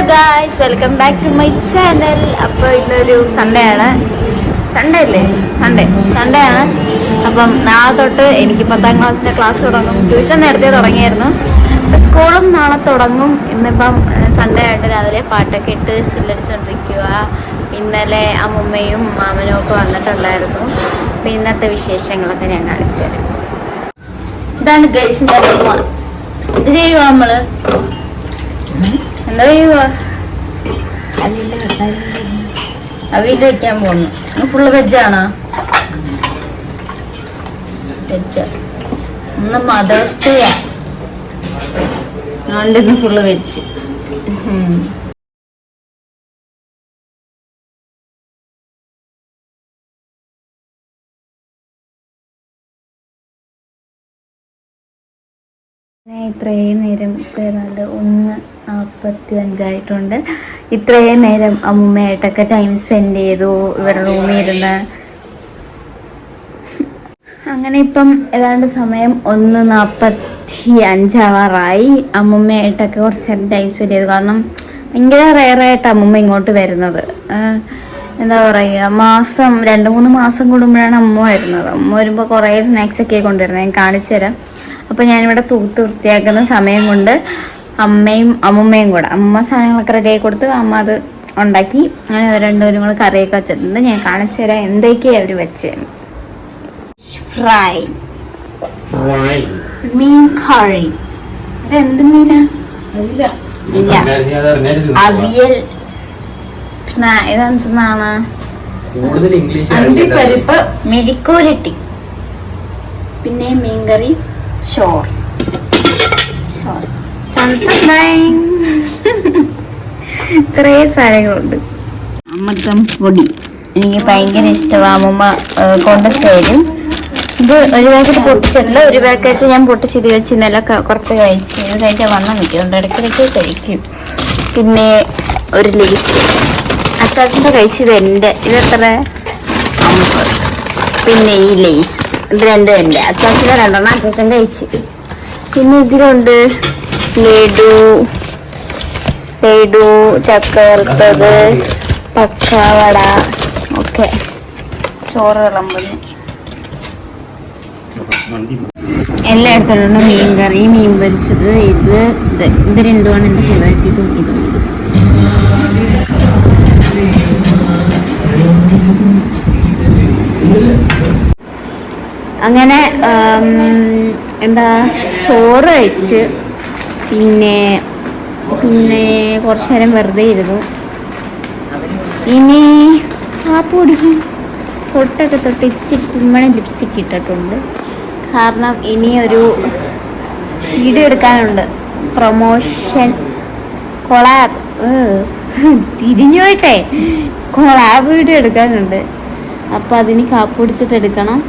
Guys, welcome back to my channel. അപ്പോൾ ഇന്നൊരു Sunday ആണ്. സൺഡേ അല്ലേ? സൺഡേ ആണ്. അപ്പം നാളെ തൊട്ട് എനിക്ക് 10ാം ക്ലാസ്സിൻ്റെ ക്ലാസ് തുടങ്ങും. ട്യൂഷൻ നേരത്തെ തുടങ്ങിയായിരുന്നു. സ്കൂളും നാളെ തുടങ്ങും. ഇന്നിപ്പം സൺഡേ ആയിട്ട് രാവിലെ പാട്ടൊക്കെ ഇട്ട് ചില്ലടിച്ചുകൊണ്ടിരിക്കുക. ഇന്നലെ അമ്മുമ്മയും മാമനും ഒക്കെ വന്നിട്ടുണ്ടായിരുന്നു. അപ്പം ഇന്നത്തെ വിശേഷങ്ങളൊക്കെ ഞാൻ കാണിച്ചു തരാം. ഇതാണ് ഗൈസിൻ്റെ അമ്മ. ഇത് ചെയ്യുക നമ്മള് എന്താ ചെയ്യുക? അവിയൽ വെക്കാൻ പോകുന്നു. ഫുള്ള് വെജാണോ? വെജ്. ഇന്ന് മദേഴ്സ് ഡേ അതുകൊണ്ട് ഇന്ന് ഫുള്ള് വെജ്. ഇത്രയും നേരം ഇപ്പോൾ ഏതാണ്ട് 1:45 ഇത്രയും നേരം അമ്മൂമ്മയായിട്ടൊക്കെ ടൈം സ്പെൻഡ് ചെയ്തു. ഇവിടെ റൂമിൽ ഇരുന്ന് അങ്ങനെ ഇപ്പം ഏതാണ്ട് സമയം 1:45 അമ്മൂമ്മയായിട്ടൊക്കെ കുറച്ച് ടൈം സ്പെൻഡ് ചെയ്തു. കാരണം ഭയങ്കര റെയറായിട്ട് അമ്മൂമ്മ ഇങ്ങോട്ട് വരുന്നത്. എന്താ പറയുക, 2-3 മാസം കൂടുമ്പോഴാണ് അമ്മ വരുന്നത്. അമ്മ വരുമ്പോൾ കുറേ സ്നാക്സ് ഒക്കെ കൊണ്ടുവരുന്നത്. ഞാൻ കാണിച്ചു തരാം. അപ്പോൾ ഞാനിവിടെ തൂത്ത് വൃത്തിയാക്കുന്ന സമയം കൊണ്ട് അമ്മയും അമ്മുമ്മയും കൂടെ, അമ്മ സാധനങ്ങളൊക്കെ റെഡി ആക്കി കൊടുത്ത് അമ്മ അത് ഉണ്ടാക്കി. അങ്ങനെ അവർ രണ്ടുപേരും കൂടെ കറിയൊക്കെ വെച്ചിട്ടുണ്ട്. ഞാൻ കാണിച്ചു തരാം എന്തൊക്കെയാണ് അവർ വെച്ചത്. ഫ്രൈ മീൻ കറി. ഇതെന്ത് മീനാ? ഇല്ല, അവിയൽ. ഇതെന്താണ്? അണ്ടിപ്പരിപ്പ് മെഴുക്കുവരട്ടി. പിന്നെ മീൻകറി, ചോറ്. ഇത്രേ സാധനങ്ങളുണ്ട്. അമൃതം പൊടി എനിക്ക് ഭയങ്കര ഇഷ്ടമാണ്. അമ്മൂമ്മ കൊണ്ട് തരും. ഇത് ഒരു പാക്കറ്റ് പൊട്ടിച്ചിട്ടില്ല. ഒരു പാക്കറ്റ് ഞാൻ പൊട്ടിച്ചിത് വെച്ച് ഇന്നലെ കുറച്ച് കഴിച്ച്. ഇത് കഴിച്ചാൽ വണ്ണം വെക്കുന്നുണ്ട്. ഇടയ്ക്കിടയ്ക്ക് കഴിക്കും. പിന്നെ ഒരു ലേസ് അച്ചാച്ചൻ്റെ കഴിച്ചത് എൻ്റെ. ഇതെത്ര? 50. പിന്നെ ഈ ലേസ് ഇത് രണ്ടും എൻ്റെ. അച്ചാച്ചൻ്റെ 2 അച്ചാച്ചൻ കഴിച്ച്. പിന്നെ ഇതിലുണ്ട് ലഡു, ചക്ക വറുത്തത്, പക്കാവട ഒക്കെ. ചോറ് വിളമ്പുന്നു. എല്ലായിടത്തുണ്ട് മീൻ കറി, മീൻ പൊരിച്ചത്. ഇത് രണ്ടുമാണ് എൻ്റെ ഫേവറേറ്റ്. ഇതും അങ്ങനെ എന്താ ചോറ് കഴിച്ച് പിന്നെ കുറച്ചു നേരം വെറുതെ ഇരുന്നു. ഇനി കാപ്പി കുടിക്കും. പൊട്ടൊക്കെ തൊട്ട് ഇച്ചിരി തുമ്മണ ലിപ്സ്റ്റിക് ഇട്ടിട്ടുണ്ട്. കാരണം ഇനി ഒരു വീഡിയോ എടുക്കാനുണ്ട്. Promotion collab. തിരിഞ്ഞു പോയിട്ടെ കൊളാബ് വീഡിയോ എടുക്കാനുണ്ട്. അപ്പം അതിന് കാപ്പി കുടിച്ചിട്ട് എടുക്കണം.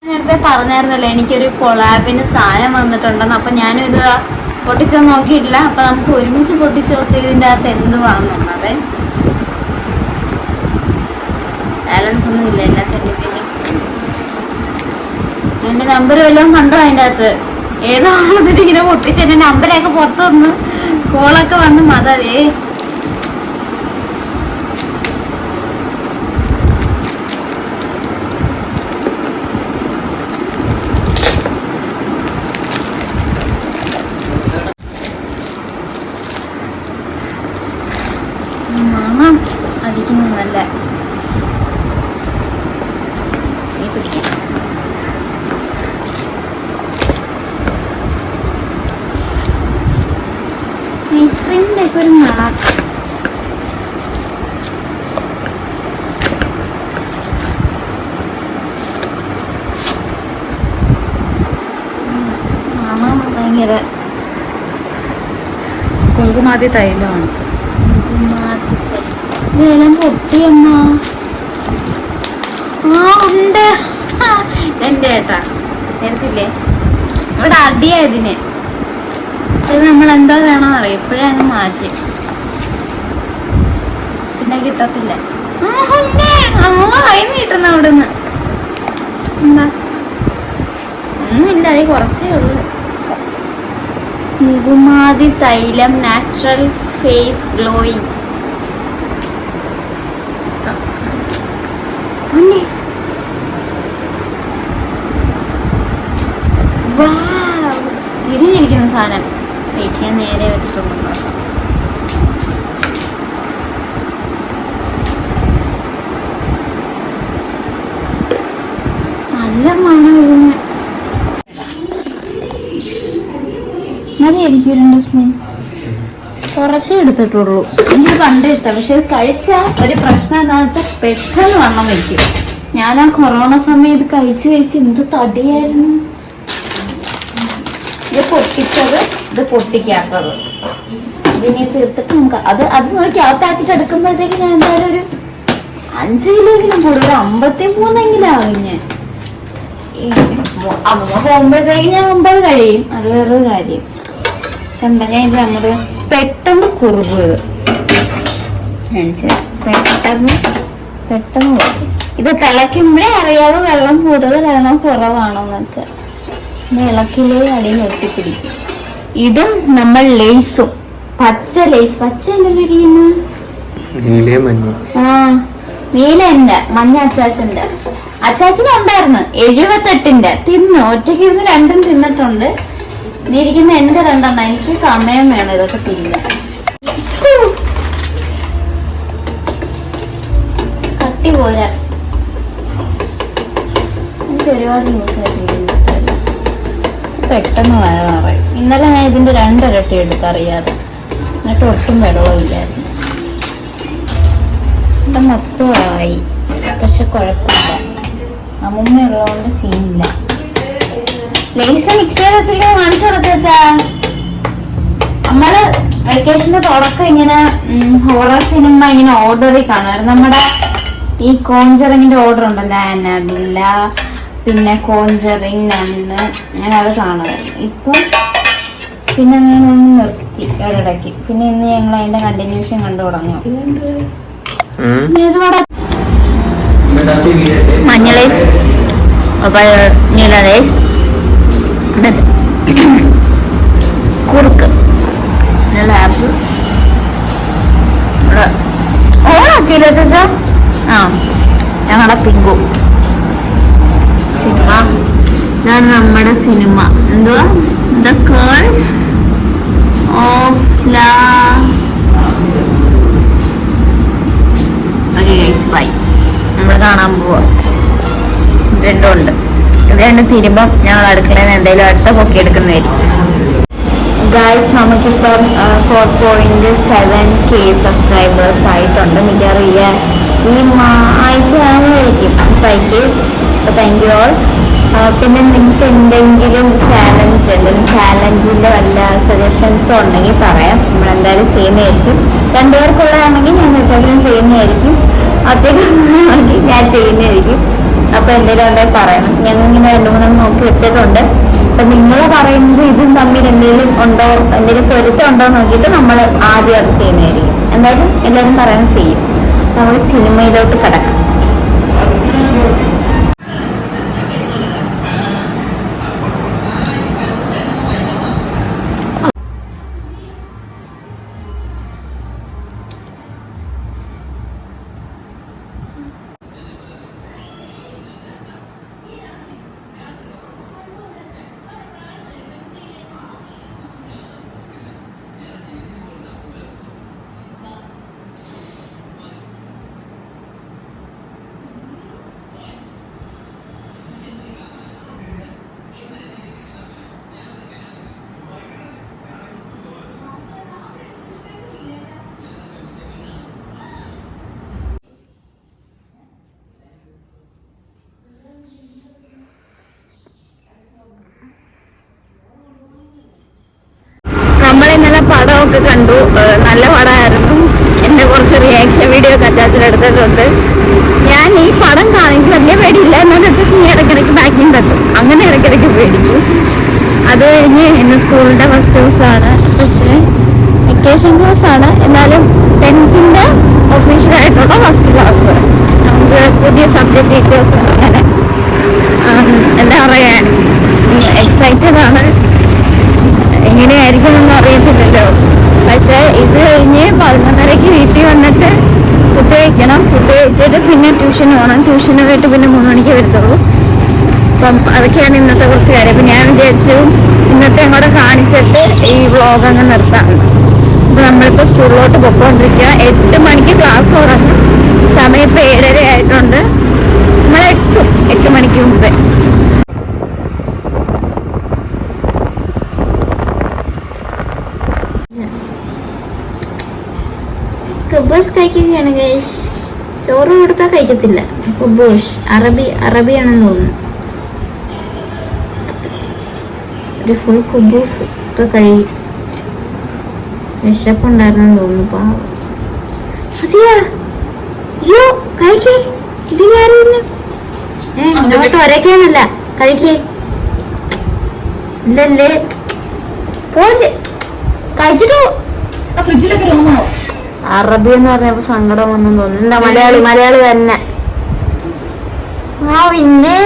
നേരത്തെ പറഞ്ഞായിരുന്നല്ലോ എനിക്കൊരു കൊളാബിന് സാധനം വന്നിട്ടുണ്ടെന്ന്. അപ്പം ഞാനും ഇത് പൊട്ടിച്ചൊന്നും നോക്കിയിട്ടില്ല. അപ്പം നമുക്ക് ഒരുമിച്ച് പൊട്ടിച്ച് നോക്കി ഇതിൻ്റെ അകത്ത് എന്ത് വാങ്ങുന്നത്. ബാലൻസ് ഒന്നും ഇല്ല എല്ലാത്തിനും. എൻ്റെ നമ്പർ വല്ലതും കണ്ടോ അതിൻ്റെ അകത്ത്? ഏതാണെന്നിട്ട് ഇങ്ങനെ പൊട്ടിച്ച് എൻ്റെ നമ്പരൊക്കെ പുറത്ത് വന്ന് കോളൊക്കെ വന്ന് മതവേ. മണം അടിക്കുന്നതല്ല. ഐസ്ക്രീമിൻ്റെ ഒക്കെ ഒരു മണം. മണം ഭയങ്കര കുങ്കുമാതി തൈലമാണ്. ഇതെല്ലാം പൊട്ടിയമ്മ. ഉണ്ട്. ഇതെന്റെ ഏട്ടാ എടുത്തില്ലേ? ഇവിടെ അടിയായതിന്. ഇത് നമ്മൾ എന്താ വേണമെന്നറിയാം. ഇപ്പോഴേ അങ്ങ് മാറ്റി. പിന്നെ കിട്ടത്തില്ല. അമ്മ കൈ നീട്ടുന്ന അവിടുന്ന്. എന്താ മതി, കുറച്ചേ ഉള്ളൂ. മുകുമാതി തൈലം നാച്ചുറൽ ഫേസ് ഗ്ലോയിങ്. തിരിഞ്ഞിരിക്കുന്ന സാധനം ഞാൻ നേരെ വെച്ചിട്ടൊന്നും നോക്കാം. നല്ല മണം ഇതിന്. മതി, എനിക്ക് 2 സ്പൂൺ കുറച്ചേ എടുത്തിട്ടുള്ളൂ. എനിക്ക് പണ്ടേ ഇഷ്ടം. പക്ഷെ ഇത് കഴിച്ചാൽ ഒരു പ്രശ്നം എന്താണെന്ന് വെച്ചാൽ പെട്ടെന്ന് വണ്ണം വയ്ക്കും. ഞാൻ ആ കൊറോണ സമയത്ത് കഴിച്ച് എന്ത് തടിയായിരുന്നു. ഇത് പൊട്ടിച്ചത്, ഇത് പൊട്ടിക്കാത്തത്. ഇതിനെ തീർത്തിട്ട് നമുക്ക് അത് നോക്കി ആ പാക്കറ്റ് എടുക്കുമ്പോഴത്തേക്ക് ഞാൻ എന്തായാലും ഒരു 5 കിലോയെങ്കിലും കൂടുതൽ, 53 ആകും. ഞാൻ അമ്മ പോകുമ്പോഴത്തേക്ക് ഞാൻ 9 കഴിയും. അത് വേറൊരു കാര്യം. കണ്ട, ഞാൻ ഇത് നമ്മള് പെട്ടെന്ന് കുറുകുക. പെട്ടെന്ന് ഇത് തിളയ്ക്കുമ്പോഴേ അറിയാവോ വെള്ളം കൂടുതലാണോ കുറവാണോ എന്നൊക്കെ. ഇളക്കിലേ അടിയിൽ ഒട്ടിപ്പിടിക്കും. ഇതും നമ്മൾ ലേസും പച്ച അല്ലല്ലോ ഇരിക്കുന്നത്. നീല എന്റെ മഞ്ഞ അച്ചാച്ചനും ഉണ്ടായിരുന്നു 78 തിന്ന് ഒറ്റയ്ക്ക് ഇരുന്ന് 2 തിന്നിട്ടുണ്ട്. നീ ഇരിക്കുന്ന എന്റെ 2. എനിക്ക് സമയം വേണം ഇതൊക്കെ തിന്നാൻ. കട്ടി പോരാ. എനിക്ക് ഒരുപാട് ന്യൂസായിട്ട് പെട്ടെന്ന് വയറായി. ഇന്നലെ ഞാൻ ഇതിന്റെ 2 ഇരട്ടി എടുത്തറിയാതെ, എന്നിട്ട് ഒട്ടും വെള്ളമില്ലായിരുന്നു. ഇത് മൊത്തമായി. പക്ഷെ കുഴപ്പമില്ല, അമ്മൂമ്മ ഉള്ളതുകൊണ്ട് സീനില്ല. ലേസ് മിക്സ് ചെയ്ത് വെച്ചിരിക്കുന്നത് കാണിച്ചു കൊടുത്ത് വെച്ചാ. നമ്മള് വെക്കേഷന്റെ തുടക്കം ഇങ്ങനെ ഹൊറർ സിനിമ ഇങ്ങനെ ഓർഡറിൽ കാണുമായിരുന്നു. നമ്മുടെ ഈ കോഞ്ചറിങ്ങിന്റെ ഓർഡർ ഉണ്ടല്ലോ, അന്നബില്ല, പിന്നെ കോഞ്ചറിങ് നണ്ണ്, അങ്ങനെ അത് കാണുമായിരുന്നു. ഇപ്പം പിന്നെ അങ്ങനെ നിർത്തി ഒരിടയ്ക്ക്. പിന്നെ ഇന്ന് ഞങ്ങൾ അതിന്റെ കണ്ടിന്യൂഷൻ കണ്ടു തുടങ്ങും. മഞ്ഞ ലേസ്, നീല ലേസ്, കുറുക്ക്, ലാബ് ഓണാക്കിയില്ല ചേച്ചാ. ഞങ്ങളുടെ പിങ്കു സിനിമ. ഇതാണ് നമ്മുടെ സിനിമ. എന്തുവാ? The curse of La. Okay guys, bye. നമ്മൾ കാണാൻ പോവാ. 2 ഉണ്ട്. ഇത് 2 തിരുമ്പം ഞങ്ങൾ അടുക്കളയിൽ നിന്ന് എന്തെങ്കിലും അടുത്ത പൊക്കി എടുക്കുന്നതായിരിക്കും. ഗൈസ്, നമുക്കിപ്പം 4.7K സബ്സ്ക്രൈബേഴ്സ് ആയിട്ടുണ്ട്. മിക്കവാറും ഈ ആഴ്ച ആയിരിക്കും 5K. അപ്പോൾ താങ്ക് യു ഓൾ. പിന്നെ നിങ്ങൾക്ക് എന്തെങ്കിലും ചാലഞ്ചിൻ്റെ വല്ല സജഷൻസോ ഉണ്ടെങ്കിൽ പറയാം. നമ്മളെന്തായാലും ചെയ്യുന്നതായിരിക്കും. 2 പേർക്കുള്ളതാണെങ്കിൽ ഞാൻ വെച്ചാൽ ചെയ്യുന്നതായിരിക്കും. ഒറ്റയ്ക്കാണെങ്കിൽ ഞാൻ ചെയ്യുന്നതായിരിക്കും. അപ്പോൾ എന്തെങ്കിലും ഉണ്ടെങ്കിൽ പറയണം. ഞങ്ങളിങ്ങനെ 2-3 നോക്കി വെച്ചിട്ടുണ്ട്. അപ്പം നിങ്ങൾ പറയുന്നത് ഇതും തമ്മിൽ എന്തെങ്കിലും ഉണ്ടോ, എന്തെങ്കിലും പൊരുത്തമുണ്ടോ നോക്കിയിട്ട് നമ്മൾ ആദ്യം അത് ചെയ്യുന്നതായിരിക്കും. എന്തായാലും എല്ലാവരും പറയുന്നത് ചെയ്യും. നമ്മൾ സിനിമയിലോട്ട് കടക്കാം. ഇന്നലെ പടമൊക്കെ കണ്ടു. നല്ല പടമായിരുന്നു. എൻ്റെ കുറച്ച് റിയാക്ഷൻ വീഡിയോ കച്ചാച്ചിലെടുത്തിട്ടുണ്ട്. ഞാൻ ഈ പടം കാണിക്കും വലിയ പേടിയില്ല. എന്നാന്ന് വെച്ചാൽ നീ ഇടയ്ക്കിടയ്ക്ക് ബാക്കിങ് തട്ടും, അങ്ങനെ ഇടയ്ക്കിടയ്ക്ക് പേടിക്കും. അത് കഴിഞ്ഞ് ഇന്ന് സ്കൂളിൻ്റെ ഫസ്റ്റ് ദിവസമാണ്. പക്ഷേ വെക്കേഷൻ ക്ലാസ് ആണ്. എന്നാലും 10th ഒഫീഷ്യലായിട്ടുള്ള ഫസ്റ്റ് ക്ലാസ്. നമുക്ക് പുതിയ സബ്ജക്ട് ടീച്ചേഴ്സ്, അങ്ങനെ എന്താ പറയുക, എങ്ങനെയായിരിക്കുമെന്നൊന്നും അറിയത്തില്ലല്ലോ. പക്ഷെ ഇത് കഴിഞ്ഞ് 11:30 വീട്ടിൽ വന്നിട്ട് ഫുഡ് കഴിക്കണം. ഫുഡ് കഴിച്ചിട്ട് പിന്നെ ട്യൂഷന് പോകണം. ട്യൂഷന് പോയിട്ട് പിന്നെ 3 മണിക്ക് വരത്തുള്ളൂ. അപ്പം അതൊക്കെയാണ് ഇന്നത്തെ കുറച്ച് കാര്യം. അപ്പം ഞാൻ വിചാരിച്ചു ഇന്നത്തെ അങ്ങോട്ട് കാണിച്ചിട്ട് ഈ വ്ളോഗ് അങ്ങ് നിർത്താം. അപ്പം നമ്മളിപ്പോൾ സ്കൂളിലോട്ട് പൊയ്ക്കൊണ്ടിരിക്കുക. 8 മണിക്ക് ക്ലാസ് തുടങ്ങും. സമയം ഇപ്പോൾ 7:30 ആയിട്ടുണ്ട്. നമ്മളെത്തും 8 മണിക്ക് മുമ്പേ. കുബൂസ് കഴിക്കുകയാണ് ഗൈസ്. ചോറ് കൊടുത്താൽ കഴിക്കത്തില്ല. കുബൂസ് അറബിയാണെന്ന് തോന്നുന്നു. ഒരു ഫുൾ കുബൂസ് ഒക്കെ കഴുകി. വിശപ്പുണ്ടായിരുന്നെന്ന് തോന്നുന്നു. അതെയാ? അയ്യോ കഴിക്കേ. ഇതിനായിരുന്നു ഇങ്ങോട്ട് ഒരയ്ക്കാനല്ല. കഴിക്കേ. ഇല്ലല്ലേ പോലെ കഴിച്ചിട്ടോ. ഫ്രിഡ്ജിലൊക്കെ റൂമോ. അറബി എന്ന് പറഞ്ഞപ്പോ സങ്കടം വന്നെന്ന് തോന്നുന്നു. എന്താ മലയാളി തന്നെ. ആ പിന്നെ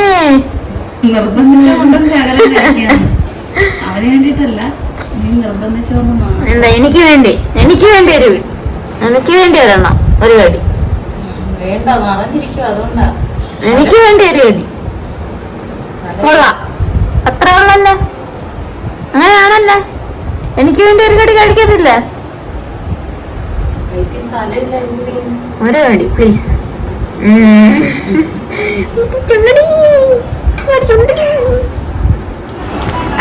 എന്താ എനിക്ക് വേണ്ടി ഒരെണ്ണം, ഒരു കടി. എനിക്ക് വേണ്ടി ഒരു കടി. കൊള്ളാം. അത്ര ഉള്ളല്ലേ? അങ്ങനെയാണല്ലേ? എനിക്ക് വേണ്ടി ഒരു കടി കഴിക്കത്തില്ല. ഒരു കടി പ്ലീസ്.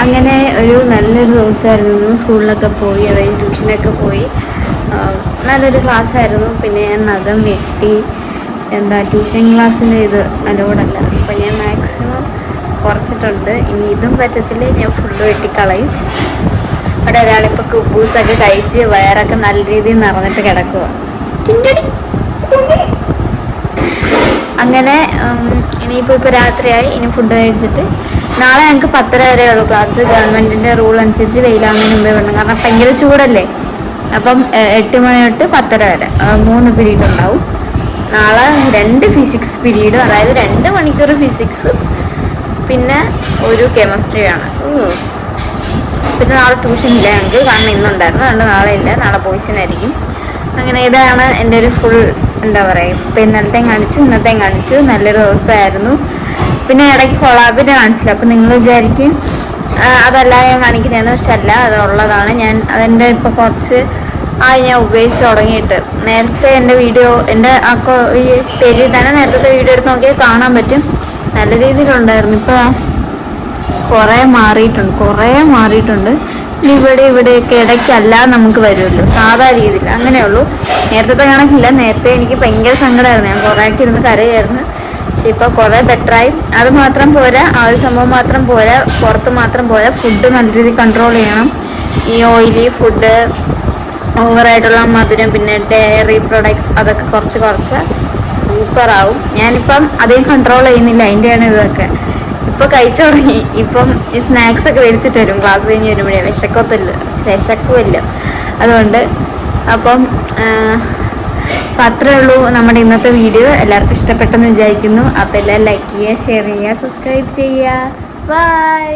അങ്ങനെ ഒരു നല്ലൊരു ദിവസമായിരുന്നു. സ്കൂളിലൊക്കെ പോയി, അതായത് ട്യൂഷനൊക്കെ പോയി. നല്ലൊരു ക്ലാസ് ആയിരുന്നു. പിന്നെ ഞാൻ നഖം വെട്ടി. ട്യൂഷൻ ക്ലാസ്സിന് ഇത് അലോഡല്ല. അപ്പം ഞാൻ മാക്സിമം കുറച്ചിട്ടുണ്ട്. ഇനി ഇതും പറ്റത്തില്ല, ഞാൻ ഫുള്ള് വെട്ടിക്കളയും. അവിടെ ഒരാളിപ്പോൾ കുബൂസൊക്കെ കഴിച്ച് വയറൊക്കെ നല്ല രീതിയിൽ നിറഞ്ഞിട്ട് കിടക്കുക. അങ്ങനെ ഇനിയിപ്പോൾ രാത്രിയായി. ഇനി ഫുഡ് കഴിച്ചിട്ട് നാളെ ഞങ്ങൾക്ക് 10:30 വരെയുള്ളൂ ക്ലാസ്. ഗവൺമെൻറ്റിൻ്റെ റൂൾ അനുസരിച്ച് വെയിലാവുന്നതിന് മുമ്പേ വിടണം. കാരണം ഭയങ്കര ചൂടല്ലേ. അപ്പം 8 മണി തൊട്ട് 10:30 വരെ 3 പീരീഡ് ഉണ്ടാവും. നാളെ 2 ഫിസിക്സ് പീരീഡും, അതായത് 2 മണിക്കൂർ ഫിസിക്സും പിന്നെ ഒരു കെമിസ്ട്രിയാണ്. പിന്നെ നാളെ ട്യൂഷൻ ഇല്ല ഞങ്ങൾക്ക്. കാരണം ഇന്നുണ്ടായിരുന്നു, അതുകൊണ്ട് നാളെ ഇല്ല. നാളെ ബോയ്സിനായിരിക്കും. അങ്ങനെ ഇതാണ് എൻ്റെ ഒരു ഫുൾ എന്താ പറയുക. ഇപ്പം ഇന്നലത്തെയും കാണിച്ചു, ഇന്നത്തെയും കാണിച്ചു. നല്ലൊരു ദിവസമായിരുന്നു. പിന്നെ ഇടയ്ക്ക് കൊളാബിനെ കാണിച്ചില്ല. അപ്പം നിങ്ങൾ വിചാരിക്കും അതല്ല ഞാൻ കാണിക്കുന്നതെന്ന്. പക്ഷെ അല്ല, അതുള്ളതാണ്. ഞാൻ അതെൻ്റെ ഇപ്പോൾ കുറച്ച് ഞാൻ ഉപയോഗിച്ച് തുടങ്ങിയിട്ട്. നേരത്തെ എൻ്റെ വീഡിയോ എൻ്റെ ഈ പേജിൽ തന്നെ നേരത്തെ വീഡിയോ എടുത്ത് നോക്കിയാൽ കാണാൻ പറ്റും. നല്ല രീതിയിലുണ്ടായിരുന്നു. ഇപ്പോൾ കുറേ മാറിയിട്ടുണ്ട്. ഇവിടെയൊക്കെ ഇടയ്ക്കല്ല നമുക്ക് വരുമല്ലോ, സാധാ രീതിയിൽ. അങ്ങനെയുള്ളൂ. നേരത്തെ കണക്കില്ല. നേരത്തെ എനിക്ക് ഭയങ്കര സങ്കടമായിരുന്നു. ഞാൻ കുറേയൊക്കെ ഇരുന്ന് കരയായിരുന്നു. പക്ഷെ ഇപ്പോൾ കുറേ ബെറ്ററായി. അത് മാത്രം പോരാ, ആ ഒരു സംഭവം മാത്രം പോരാ, പുറത്ത് മാത്രം പോരാ, ഫുഡ് നല്ല രീതിയിൽ കൺട്രോൾ ചെയ്യണം. ഈ ഓയിലി ഫുഡ്, ഓവറായിട്ടുള്ള മധുരം, പിന്നെ ഡയറി പ്രൊഡക്ട്സ്, അതൊക്കെ കുറച്ച് സൂപ്പറാവും. ഞാനിപ്പം അധികം കൺട്രോൾ ചെയ്യുന്നില്ല. അതിൻ്റെയാണ് ഇതൊക്കെ. ഇപ്പോൾ കഴിച്ചു തുടങ്ങി. ഇപ്പം ഈ സ്നാക്സൊക്കെ മേടിച്ചിട്ട് വരും ക്ലാസ് കഴിഞ്ഞ് വരുമ്പോഴേ. വിശക്കുമല്ലോ. അതുകൊണ്ട് അപ്പം അത്രേ ഉള്ളൂ നമ്മുടെ ഇന്നത്തെ വീഡിയോ. എല്ലാവർക്കും ഇഷ്ടപ്പെട്ടെന്ന് വിചാരിക്കുന്നു. അപ്പോൾ എല്ലാവരും ലൈക്ക് ചെയ്യുക, ഷെയർ ചെയ്യുക, സബ്സ്ക്രൈബ് ചെയ്യുക. ബൈ.